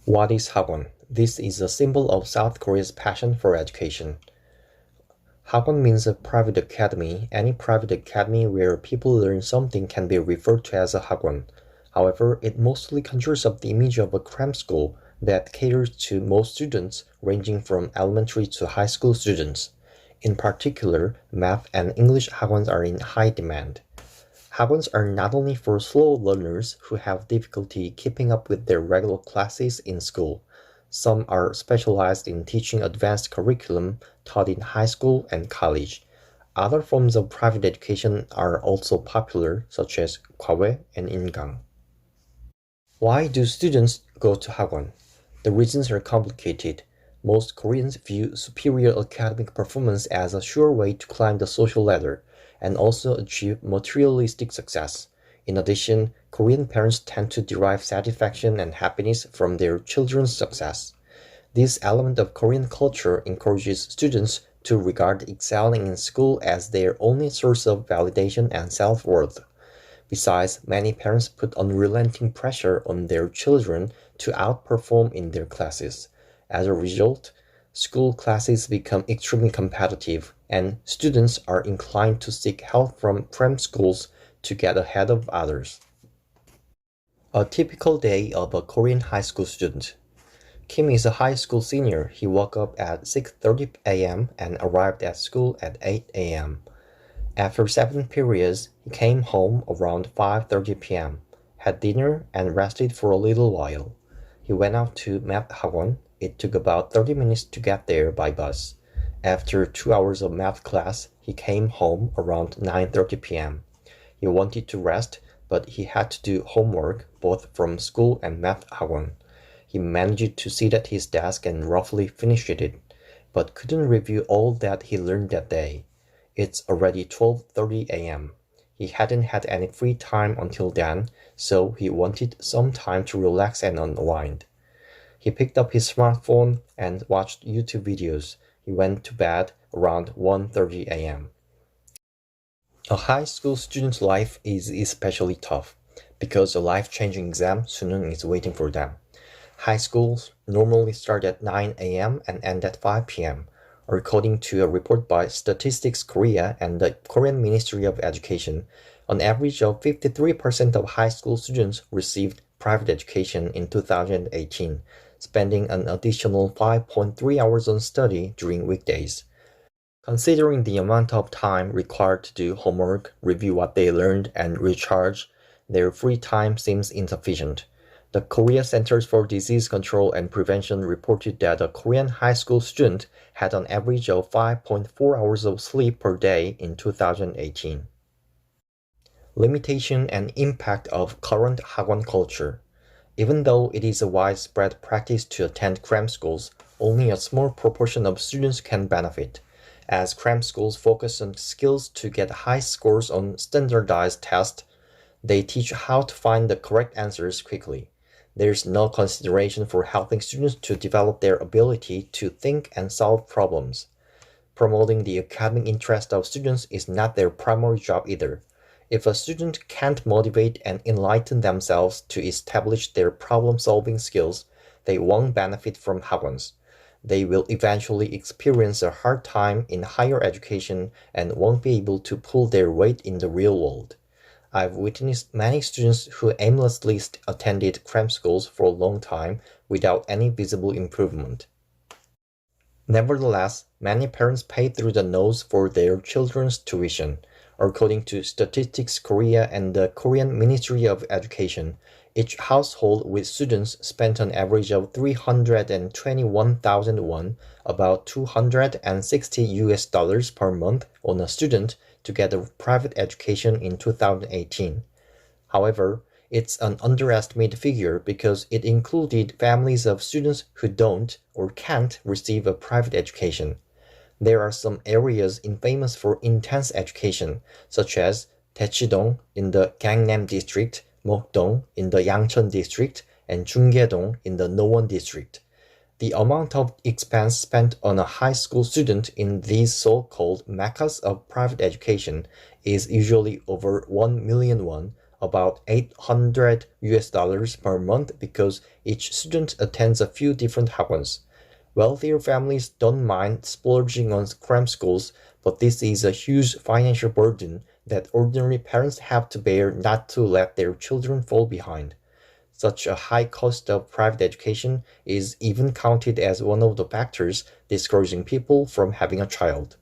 What is hagwon? This is a symbol of South Korea's passion for education. Hagwon means a private academy. Any private academy where people learn something can be referred to as a hagwon. However, it mostly conjures up the image of a cram school that caters to most students, ranging from elementary to high school students. In particular, math and English hagwons are in high demand. Hagwons are not only for slow learners who have difficulty keeping up with their regular classes in school. Some are specialized in teaching advanced curriculum taught in high school and college. Other forms of private education are also popular, such as 과외 and 인강. Why do students go to hagwon? The reasons are complicated. Most Koreans view superior academic performance as a sure way to climb the social ladder and also achieve materialistic success. In addition, Korean parents tend to derive satisfaction and happiness from their children's success. This element of Korean culture encourages students to regard excelling in school as their only source of validation and self-worth. Besides, many parents put unrelenting pressure on their children to outperform in their classes. As a result, school classes become extremely competitive, and students are inclined to seek help from cram schools to get ahead of others. A typical day of a Korean high school student. Kim is a high school senior. He woke up at 6:30 a.m. and arrived at school at 8 a.m. After 7 periods, he came home around 5:30 p.m., had dinner, and rested for a little while. He went out to math hagwon. It took about 30 minutes to get there by bus. After 2 hours of math class, he came home around 9:30 p.m. He wanted to rest, but he had to do homework both from school and math hagwon. He managed to sit at his desk and roughly finished it, but couldn't review all that he learned that day. It's already 12:30 a.m. He hadn't had any free time until then, so he wanted some time to relax and unwind. He picked up his smartphone and watched YouTube videos. He went to bed around 1:30 a.m. A high school student's life is especially tough because a life-changing exam soon is waiting for them. High schools normally start at 9 a.m. and end at 5 p.m. According to a report by Statistics Korea and the Korean Ministry of Education, an average of 53% of high school students received private education in 2018, spending an additional 5.3 hours on study during weekdays. Considering the amount of time required to do homework, review what they learned, and recharge, their free time seems insufficient. The Korea Centers for Disease Control and Prevention reported that a Korean high school student had an average of 5.4 hours of sleep per day in 2018. Limitation and impact of current hagwon culture. Even though it is a widespread practice to attend cram schools, only a small proportion of students can benefit, as cram schools focus on skills to get high scores on standardized tests. They teach how to find the correct answers quickly. There's no consideration for helping students to develop their ability to think and solve problems. Promoting the academic interest of students is not their primary job either. If a student can't motivate and enlighten themselves to establish their problem-solving skills, they won't benefit from hagwons. They will eventually experience a hard time in higher education and won't be able to pull their weight in the real world. I've witnessed many students who aimlessly attended cram schools for a long time without any visible improvement. Nevertheless, many parents pay through the nose for their children's tuition. According to Statistics Korea and the Korean Ministry of Education, each household with students spent an average of 321,000 won, about $260 per month on a student to get a private education in 2018. However, it's an underestimated figure because it included families of students who don't or can't receive a private education. There are some areas infamous for intense education, such as Daechidong in the Gangnam district, Mokdong in the Yangcheon district, and Junggae-dong in the Nowon district. The amount of expense spent on a high school student in these so-called meccas of private education is usually over 1 million won, about $800 per month because each student attends a few different hagwons. Wealthier families don't mind splurging on cram schools, but this is a huge financial burden that ordinary parents have to bear not to let their children fall behind. Such a high cost of private education is even counted as one of the factors discouraging people from having a child.